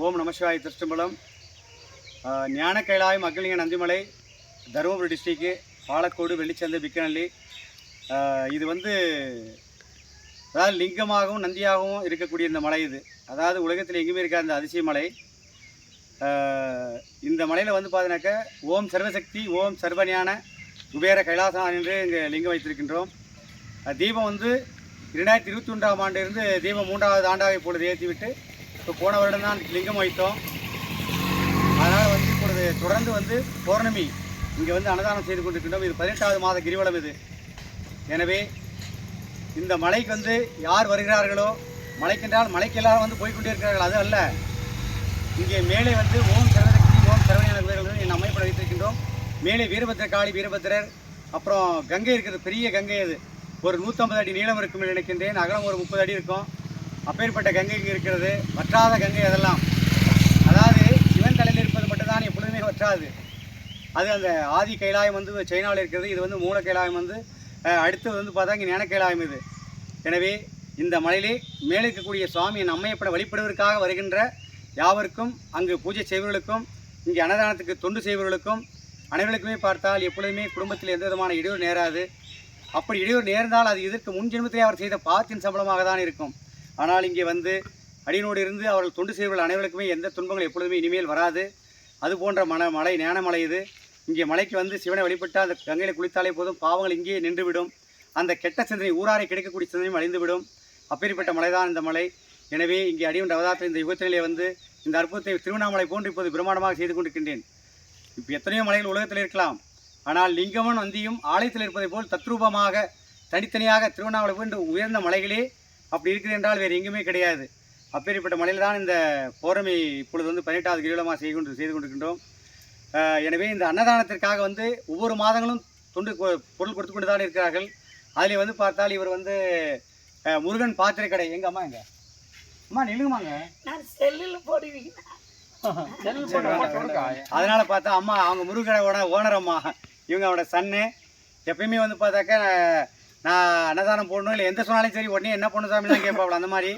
ஓம் நமசிவாய திருச்சிற்றம்பலம். ஞான கைலாயம் அக்னிலிங்க நந்திமலை, தருமபுரி டிஸ்ட்ரிக்கு, பாலக்கோடு, வெள்ளிச்சந்தை, பிக்கநல்லி. இது அதாவது லிங்கமாகவும் நந்தியாகவும் இருக்கக்கூடிய இந்த மலை இது. அதாவது உலகத்தில் எங்கேயுமே இருக்காத இந்த அதிசய மலை. இந்த மலையில் பார்த்தீங்கன்னாக்கா ஓம் சர்வசக்தி, ஓம் சர்வஞான குபேர கைலாசம் என்று இங்கே லிங்கம் வைத்திருக்கின்றோம். தீபம் 2021ஆம் ஆண்டிலிருந்து தீபம் 3வது ஆண்டாக இப்பொழுது ஏற்றிவிட்டு இப்போ போன வருடம் தான் லிங்கம் வைத்தோம். அதனால் இப்பொழுது தொடர்ந்து பௌர்ணமி இங்கே அன்னதானம் செய்து கொண்டிருக்கின்றோம். இது 18வது மாத கிரிவலம் இது. எனவே இந்த மலைக்கு யார் வருகிறார்களோ, மலைக்கென்றால் மலைக்கு எல்லாரும் போய்கொண்டே இருக்கிறார்கள், அது அல்ல. இங்கே மேலே ஓம் சர்வசக்தி, ஓம் சரவணியான குபேரர்கள் என் அமைப்பட வைத்திருக்கின்றோம். மேலே வீரபத்திர காளி, வீரபத்திரர், அப்புறம் கங்கை இருக்கிறது, பெரிய கங்கை. அது ஒரு 150 அடி நீளம் இருக்கும் நினைக்கின்றேன். அகலம் ஒரு 30 அடி இருக்கும். அப்பேற்பட்ட கங்கை இருக்கிறது. வற்றாத கங்கை அதெல்லாம். அதாவது சிவன் தலையில் இருப்பது மட்டும்தான் எப்பொழுதுமே வற்றாது. அது அந்த ஆதி கைலாயம் சைனாவில் இருக்கிறது. இது மூல கைலாயம் அடுத்து பார்த்தா இங்கே ஞான கைலாயம் இது. எனவே இந்த மலையிலே மேலே இருக்கக்கூடிய சுவாமி நம்மையப்பட வழிபடுவதற்காக வருகின்ற யாவருக்கும், அங்கு பூஜை செய்வர்களுக்கும், இங்கே அன்னதானத்துக்கு தொண்டு செய்வர்களுக்கும் அனைவருக்குமே பார்த்தால் எப்பொழுதுமே குடும்பத்தில் எந்த விதமான இடையூறு நேராது. அப்படி இடையூறு நேர்ந்தால் அது இதற்கு முன் ஜென்மத்திலே அவர் செய்த பாவத்தின் சம்பளமாக தான் இருக்கும். ஆனால் இங்கே அடியினோடு இருந்து அவர்கள் தொண்டு செய்வர்கள் அனைவருக்குமே எந்த துன்பங்கள் எப்பொழுதுமே இனிமேல் வராது. அது போன்ற மலை ஞானமலை இது. இங்கே மலைக்கு சிவனை வழிபட்டால் அந்த கங்கையில் குளித்தாலே போதும், பாவங்கள் இங்கேயே நின்றுவிடும். அந்த கெட்ட சிந்தனை, ஊராரை கிடைக்கக்கூடிய சிந்தனையும் அழிந்துவிடும். அப்பேற்பட்ட மலை தான் இந்த மலை. எனவே இங்கே அடியுண்ட அவதாரத்தில் இந்த யுகத்திலே இந்த அற்புதத்தை திருவண்ணாமலை போன்று இப்போது பிரமாண்டமாக செய்து கொண்டிருக்கின்றேன். இப்போ எத்தனையோ மலைகள் உலகத்தில் இருக்கலாம், ஆனால் லிங்கமும் நந்தியும் ஆலயத்தில் இருப்பதை போல் தத்ரூபமாக தனித்தனியாக திருவண்ணாமலை போன்று உயர்ந்த மலைகளே அப்படி இருக்குது என்றால் வேறு எங்குமே கிடையாது. அப்பேற்பட்ட மலையில் தான் இந்த பௌர்ணமி இப்பொழுது 18வது கிரிவலமாக செய்து கொண்டிருக்கின்றோம். எனவே இந்த அன்னதானத்திற்காக ஒவ்வொரு மாதங்களும் தொண்டு பொருள் கொடுத்து கொண்டு தான் இருக்கிறார்கள். அதில் பார்த்தால் இவர் முருகன் பாத்திரை கடை. எங்கள் அம்மா எங்க அம்மா நில்லுங்கம்மாங்க, அதனால பார்த்தா அம்மா அவங்க முருகனோட ஓனர் அம்மா, இவங்க அவனோட சன்னு. எப்பயுமே பார்த்தாக்கா நான் அன்னதானம் போடணும், இல்லை எந்த சொன்னாலும் சரி உடனே என்ன பொண்ணு சாமிலாம் கேட்பாள். அந்த மாதிரி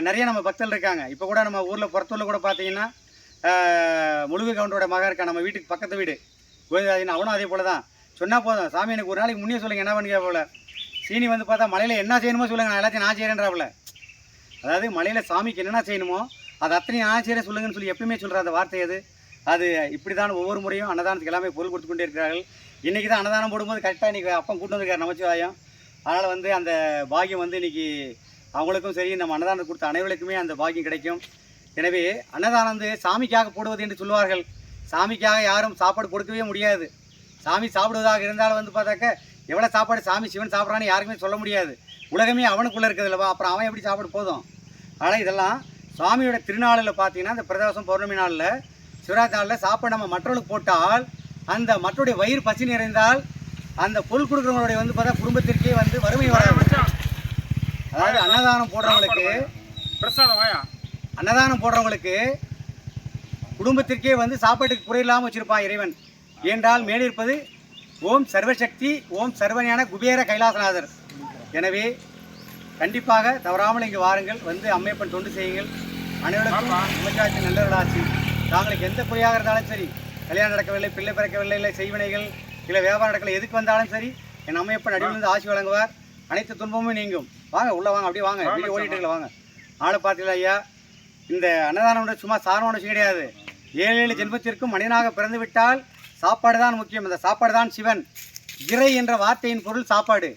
நிறைய நம்ம பக்தர்கள் இருக்காங்க. இப்போ கூட நம்ம ஊரில் புறத்தூரில் கூட பார்த்தீங்கன்னா முழுகு கவுண்டரோட மகன் இருக்கான், நம்ம வீட்டுக்கு பக்கத்து வீடு கோவிந்தாதின். அவனும் அதே போல் தான். சொன்னால் போதும், சாமி எனக்கு ஒரு நாளைக்கு முன்னே சொல்லுங்கள் என்ன பண்ணி கேட்போல. சீனி பார்த்தா மலையில் என்ன செய்யணுமோ சொல்லுங்கள், நான் எல்லாத்தையும் நான் செய்கிறேன்றாப்புல. அதாவது மலையில் சாமிக்கு என்னென்ன செய்யணுமோ அது அத்தனையும் நான் செய்கிறேன் சொல்லுங்கன்னு சொல்லி எப்பயுமே சொல்கிற அந்த வார்த்தை அது இப்படி தான் ஒவ்வொரு முறையும் அன்னதானத்துக்கு எல்லாமே பொருள் கொடுத்து கொண்டே இருக்கிறார்கள். இன்றைக்கி தான் அன்னதானம் போடும்போது கரெக்டாக இன்றைக்கி அப்பம் கூட்டு வந்திருக்காரு நமச்சிவாயம். அதனால் அந்த பாக்கியம் இன்றைக்கி அவங்களுக்கும் சரி, நம்ம அன்னதானம் கொடுத்த அனைவருக்குமே அந்த பாக்கியம் கிடைக்கும். எனவே அன்னதானம் சாமிக்காக போடுவது என்று சொல்லுவார்கள். சாமிக்காக யாரும் சாப்பாடு கொடுக்கவே முடியாது. சாமி சாப்பிடுவதாக இருந்தாலும் பார்த்தாக்க எவ்வளோ சாப்பாடு சாமி சிவன் சாப்பிட்றான்னு யாருக்குமே சொல்ல முடியாது. உலகமே அவனுக்குள்ளே இருக்குது இல்லவா, அப்புறம் அவன் எப்படி சாப்பாடு போதும். ஆனால் இதெல்லாம் சுவாமியோட திருநாளில் பார்த்தீங்கன்னா இந்த பிரதோஷம் பௌர்ணமி நாளில், சிவராத்திரி நாளில் சாப்பாடு நம்ம மற்றவர்களுக்கு போட்டால் அந்த மற்றவருடைய வயிறு பசி நிறைந்தால் அந்த பொருள் கொடுக்குறவங்களுடைய பார்த்தா குடும்பத்திற்கே வறுமை வராது. அதாவது அன்னதானம் போடுறவங்களுக்கு குடும்பத்திற்கே சாப்பாட்டுக்கு குறையில்லாமல் வச்சுருப்பான் இறைவன். ஏனென்றால் மேலே இருப்பது ஓம் சர்வசக்தி, ஓம் சர்வஞான குபேர கைலாசநாதர். எனவே கண்டிப்பாக தவறாமல் இங்கே வாருங்கள், அம்மையப்பன் தொண்டு செய்யுங்கள். அனைவருக்கும் விமர்சாட்சி நல்லவர்களாச்சு. தாங்களுக்கு எந்த குறையாக இருந்தாலும் சரி, கல்யாணம் நடக்கவில்லை, பிள்ளை பிறக்கவில்லை, இல்லை செய்வினைகள், இல்லை வியாபாரம் நடக்கலை, எதுக்கு வந்தாலும் சரி என் அம்மையப்பன் அடியிலிருந்து ஆசி வழங்குவார். அனைத்து துன்பமும் நீங்கும். வாங்க உள்ளே வாங்க, அப்படியே வாங்க, வீடியோ ஓடிட்டுல வாங்க. ஆளை பார்த்தீங்களா ஐயா, இந்த அன்னதானம் சும்மா சாதாரண விஷயம் கிடையாது. 7 ஜென்மத்திற்கும் மனிதனாக பிறந்து விட்டால் சாப்பாடு தான் முக்கியம். அந்த சாப்பாடு தான் சிவன். இறை என்ற வார்த்தையின் பொருள் சாப்பாடு.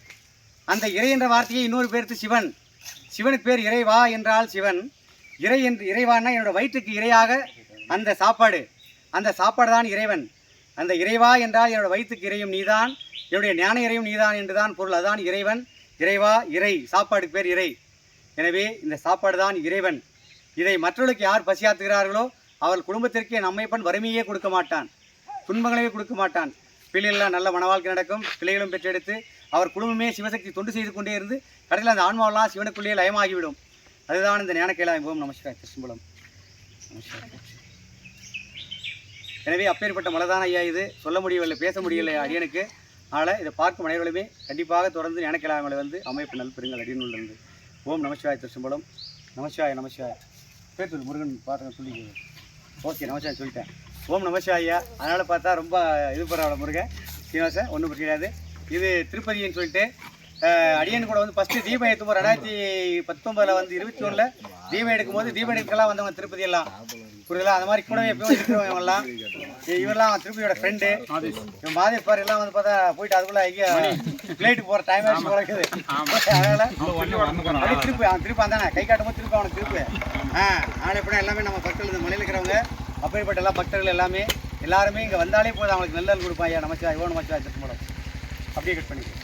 அந்த இறை என்ற வார்த்தையை இன்னொரு பேருக்கு சிவன். சிவனுக்கு பேர் இறைவா என்றால் சிவன். இறைவான்னா என்னோட வயிற்றுக்கு இறையாக அந்த சாப்பாடு. அந்த சாப்பாடு தான் இறைவன். அந்த இறைவா என்றால் என்னோட வயிற்றுக்கு இறையும் நீதான், என்னுடைய ஞான இறையும் நீதான் என்றுதான் பொருள். அதுதான் இறைவன். இறைவா, இறை, சாப்பாடுக்கு பேர் இறை. எனவே இந்த சாப்பாடு தான் இறைவன். இதை மற்றவர்களுக்கு யார் பசியாத்துகிறார்களோ அவர்கள் குடும்பத்திற்கு நம்மைப்பன் வறுமையே கொடுக்க மாட்டான், துன்பங்களே கொடுக்க மாட்டான். பிள்ளைகள்லாம் நல்ல மன வாழ்க்கை நடக்கும். பிள்ளைகளும் பெற்றெடுத்து அவர் குடும்பமே சிவசக்தி தொண்டு செய்து கொண்டே இருந்து கடையில் அந்த ஆன்மாவெல்லாம் சிவனுக்குள்ளேயே லயமாகிவிடும். அதுதான் இந்த ஞான கைலாயம். ஓம் நமஸ்கார் திருச்சிம்பலம். எனவே அப்பேற்பட்ட மலைதான் ஐயா இது. சொல்ல முடியவில்லை, பேச முடியவில்லை அடியனுக்கு. அதனால் இதை பார்க்கும் அனைவர்களுமே கண்டிப்பாக தொடர்ந்து ஞான கைலாயங்களை அமைப்பு நல் பெறுங்கள் அடியனுள்ளது. ஓம் நமசிவாய திருச்சிம்பலம். நமசிவாய நமசிவாய. பேர் சொல்லு முருகன் பார்த்து சொல்லி ஓகே நமஸ்காரம் சொல்லிட்டேன். ஓம் நமசிவாயா. அதனால் பார்த்தா ரொம்ப இது பரவாயில்ல முருகன் சீனிவாசன் ஒன்றும் கிடையாது. இது திருப்பதின்னு சொல்லிட்டு அடியன் கூட வந்து ஃபஸ்ட்டு தீபம் ஏற்றும்போது 2019 வந்து 21 தீபம் எடுக்கும்போது தீபம் எடுக்கலாம் வந்தவங்க திருப்பதி எல்லாம் புரியுதுல. அந்த மாதிரி கூடவே எப்பயும் இருக்கிறவங்க இவங்கெல்லாம் இவரெல்லாம் திருப்பதியோட ஃப்ரெண்டு இவன் மாதேஸ்வர் எல்லாம் வந்து பார்த்தா போயிட்டு அதுக்குள்ளே எங்கேயா பிளேட்டு போகிற டைம் ஆச்சு போகிறது. அதனால் திருப்பி அந்தானே கை காட்டும் போது திருப்பி அவனுக்கு திருப்பி ஆனால் எப்படின்னா எல்லாமே நம்ம பக்தர்கள் இந்த மலையில் இருக்கிறவங்க அப்பேற்பட்ட எல்லா பக்தர்கள் எல்லாருமே இங்கே வந்தாலே போதும் அவங்களுக்கு நல்ல கொடுப்பாங்க. நமச்சிவாய் ஓ நமச்சிவாய் திருப்பி அப்படியே கட் பண்ணிக்கலாம்.